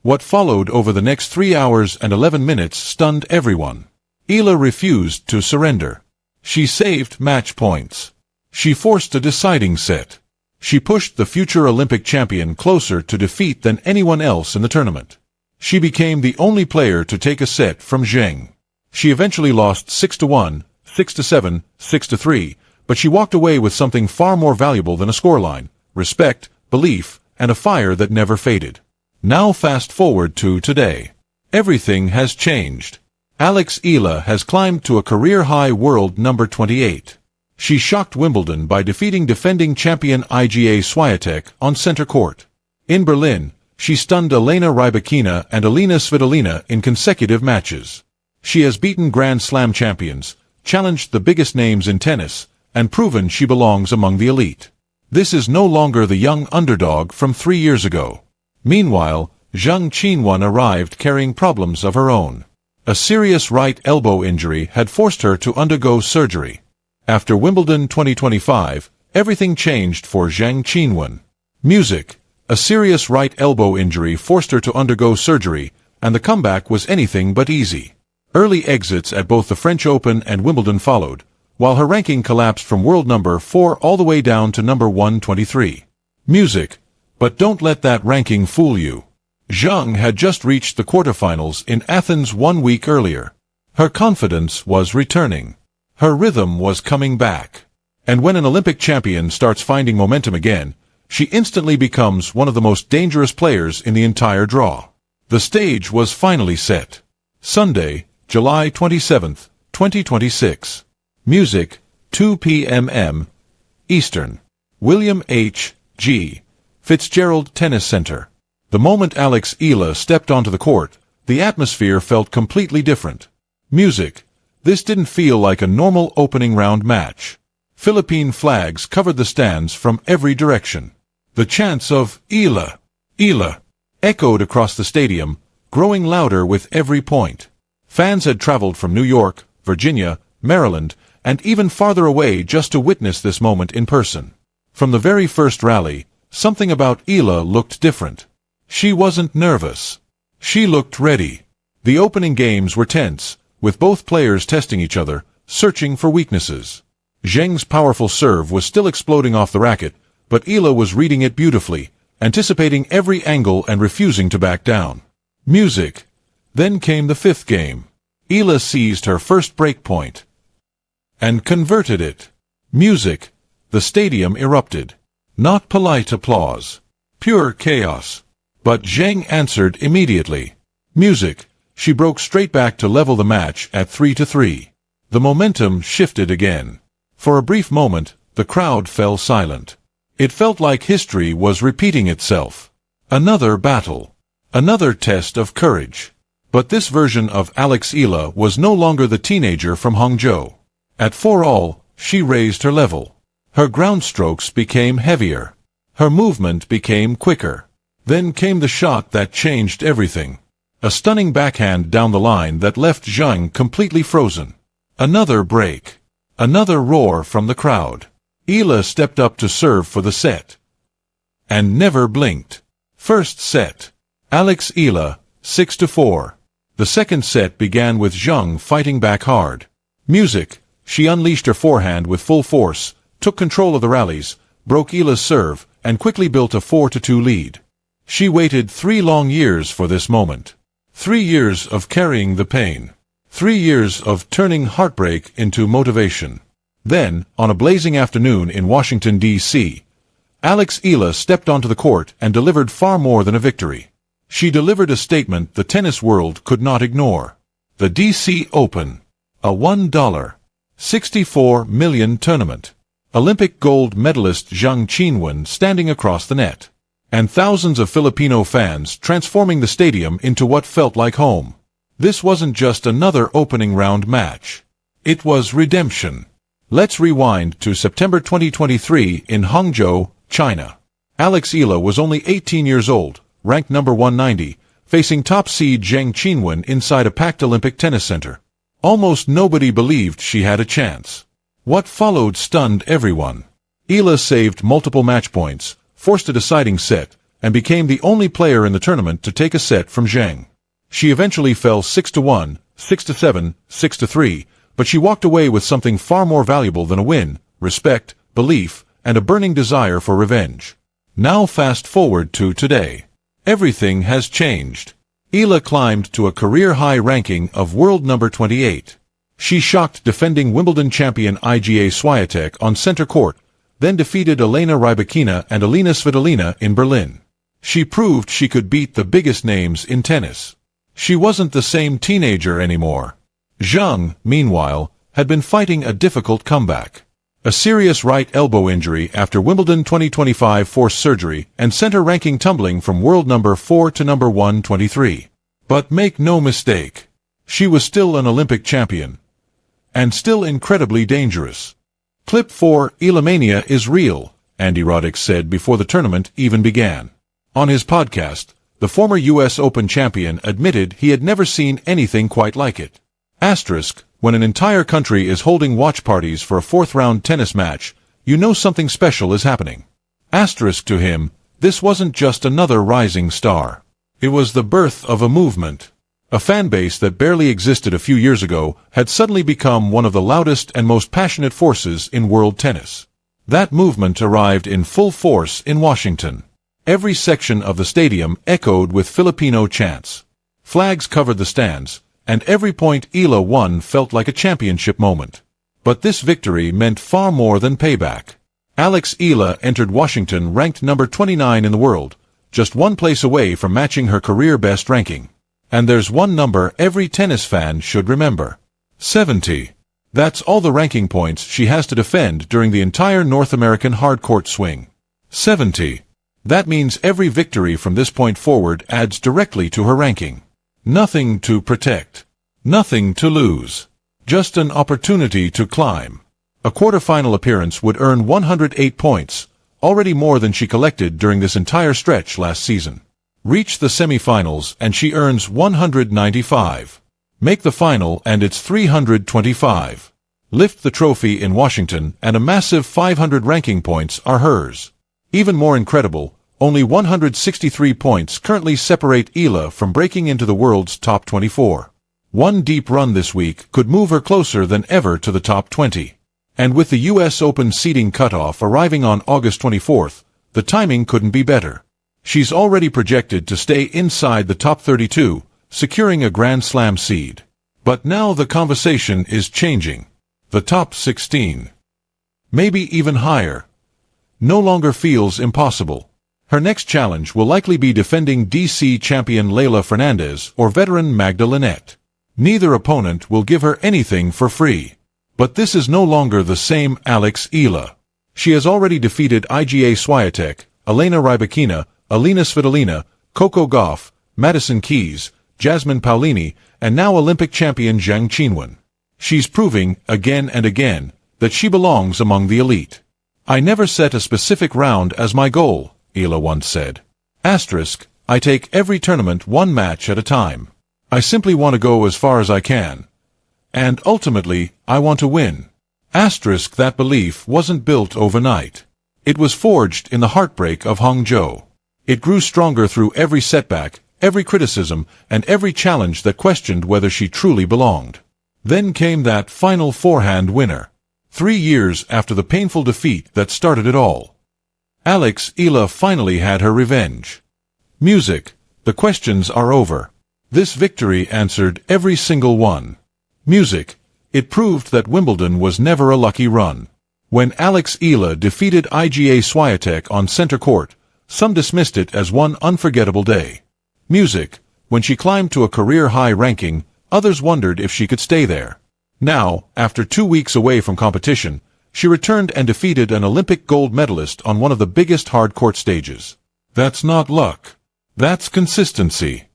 What followed over the next 3 hours and 11 minutes stunned everyone. Eala refused to surrender. She saved match points. She forced a deciding set. She pushed the future Olympic champion closer to defeat than anyone else in the tournament. She became the only player to take a set from Zheng. She eventually lost 6-1, 6-7, 6-3, but she walked away with something far more valuable than a scoreline: respect, belief, and a fire that never faded. Now fast forward to today. Everything has changed. Alex Eala has climbed to a career-high world number 28. She shocked Wimbledon by defeating defending champion Iga Swiatek on center court. In Berlin, she stunned Elena Rybakina and Alina Svitolina in consecutive matches. She has beaten Grand Slam champions, challenged the biggest names in tennis, and proven she belongs among the elite. This is no longer the young underdog from 3 years ago. Meanwhile, Zheng Qinwen arrived carrying problems of her own. A serious right elbow injury had forced her to undergo surgery. After Wimbledon 2025, everything changed for Zheng Qinwen. Music. A serious right elbow injury forced her to undergo surgery, and the comeback was anything but easy. Early exits at both the French Open and Wimbledon followed, while her ranking collapsed from world number 4 all the way down to number 123. Music. But don't let that ranking fool you. Zheng had just reached the quarterfinals in Athens 1 week earlier. Her confidence was returning. Her rhythm was coming back. And when an Olympic champion starts finding momentum again, she instantly becomes one of the most dangerous players in the entire draw. The stage was finally set. Sunday, July 27, 2026. Music, 2 p.m. Eastern. William H. G. Fitzgerald Tennis Center. The moment Alex Eala stepped onto the court, the atmosphere felt completely different. Music. This didn't feel like a normal opening round match. Philippine flags covered the stands from every direction. The chants of "Eala, Eala" echoed across the stadium, growing louder with every point. Fans had traveled from New York, Virginia, Maryland, and even farther away just to witness this moment in person. From the very first rally, something about Eala looked different. She wasn't nervous. She looked ready. The opening games were tense, with both players testing each other, searching for weaknesses. Zheng's powerful serve was still exploding off the racket, but Eala was reading it beautifully, anticipating every angle and refusing to back down. Music. Then came the fifth game. Eala seized her first break point and converted it. Music. The stadium erupted. Not polite applause. Pure chaos. But Zheng answered immediately. Music. She broke straight back to level the match at 3-3. The momentum shifted again. For a brief moment, the crowd fell silent. It felt like history was repeating itself. Another battle. Another test of courage. But this version of Alex Eala was no longer the teenager from Hangzhou. At 4-all, she raised her level. Her ground strokes became heavier. Her movement became quicker. Then came the shot that changed everything. A stunning backhand down the line that left Zheng completely frozen. Another break. Another roar from the crowd. Eala stepped up to serve for the set. And never blinked. First set. Alex Eala, 6-4. The second set began with Zheng fighting back hard. Music. She unleashed her forehand with full force, took control of the rallies, broke Eala's serve, and quickly built a 4-2 lead. She waited 3 long years for this moment. 3 years of carrying the pain. 3 years of turning heartbreak into motivation. Then, on a blazing afternoon in Washington, D.C., Alex Eala stepped onto the court and delivered far more than a victory. She delivered a statement the tennis world could not ignore. The D.C. Open. A $1.64 million tournament. Olympic gold medalist Zheng Qinwen standing across the net. And thousands of Filipino fans transforming the stadium into what felt like home. This wasn't just another opening round match. It was redemption. Let's rewind to September 2023 in Hangzhou, China. Alex Eala was only 18 years old, ranked number 190, facing top seed Zheng Qinwen inside a packed Olympic tennis center. Almost nobody believed she had a chance. What followed stunned everyone. Eala saved multiple match points, forced a deciding set, and became the only player in the tournament to take a set from Zheng. She eventually fell 6-1, 6-7, 6-3, but she walked away with something far more valuable than a win: respect, belief, and a burning desire for revenge. Now fast forward to today. Everything has changed. Eala climbed to a career-high ranking of world number 28. She shocked defending Wimbledon champion Iga Swiatek on center court, then defeated Elena Rybakina and Alina Svitolina in Berlin. She proved she could beat the biggest names in tennis. She wasn't the same teenager anymore. Zheng, meanwhile, had been fighting a difficult comeback. A serious right elbow injury after Wimbledon 2025 forced surgery and sent her ranking tumbling from world number 4 to number 123. But make no mistake, she was still an Olympic champion. And still incredibly dangerous. Clip 4: Ealamania is real, Andy Roddick said before the tournament even began. On his podcast, the former U.S. Open champion admitted he had never seen anything quite like it. Asterisk, when an entire country is holding watch parties for a fourth-round tennis match, you know something special is happening. Asterisk to him, this wasn't just another rising star. It was the birth of a movement. A fan base that barely existed a few years ago had suddenly become one of the loudest and most passionate forces in world tennis. That movement arrived in full force in Washington. Every section of the stadium echoed with Filipino chants. Flags covered the stands, and every point Eala won felt like a championship moment. But this victory meant far more than payback. Alex Eala entered Washington ranked number 29 in the world, just one place away from matching her career best ranking. And there's one number every tennis fan should remember. 70. That's all the ranking points she has to defend during the entire North American hardcourt swing. 70. That means every victory from this point forward adds directly to her ranking. Nothing to protect. Nothing to lose. Just an opportunity to climb. A quarterfinal appearance would earn 108 points, already more than she collected during this entire stretch last season. Reach the semifinals and she earns 195. Make the final and it's 325. Lift the trophy in Washington and a massive 500 ranking points are hers. Even more incredible, only 163 points currently separate Eala from breaking into the world's top 24. One deep run this week could move her closer than ever to the top 20. And with the U.S. Open seeding cutoff arriving on August 24th, the timing couldn't be better. She's already projected to stay inside the top 32, securing a Grand Slam seed. But now the conversation is changing. The top 16. Maybe even higher. No longer feels impossible. Her next challenge will likely be defending DC champion Leylah Fernandez or veteran Magda Linette. Neither opponent will give her anything for free. But this is no longer the same Alex Eala. She has already defeated Iga Swiatek, Elena Rybakina, Alina Svitolina, Coco Gauff, Madison Keys, Jasmine Paolini, and now Olympic champion Zheng Qinwen. She's proving, again and again, that she belongs among the elite. I never set a specific round as my goal, Eala once said. Asterisk, I take every tournament one match at a time. I simply want to go as far as I can. And ultimately, I want to win. Asterisk, that belief wasn't built overnight. It was forged in the heartbreak of Hangzhou. It grew stronger through every setback, every criticism, and every challenge that questioned whether she truly belonged. Then came that final forehand winner. 3 years after the painful defeat that started it all. Alex Eala finally had her revenge. Music, the questions are over. This victory answered every single one. Music, it proved that Wimbledon was never a lucky run. When Alex Eala defeated Iga Swiatek on center court, some dismissed it as one unforgettable day. Music, when she climbed to a career-high ranking, others wondered if she could stay there. Now, after 2 weeks away from competition, she returned and defeated an Olympic gold medalist on one of the biggest hard court stages. That's not luck. That's consistency.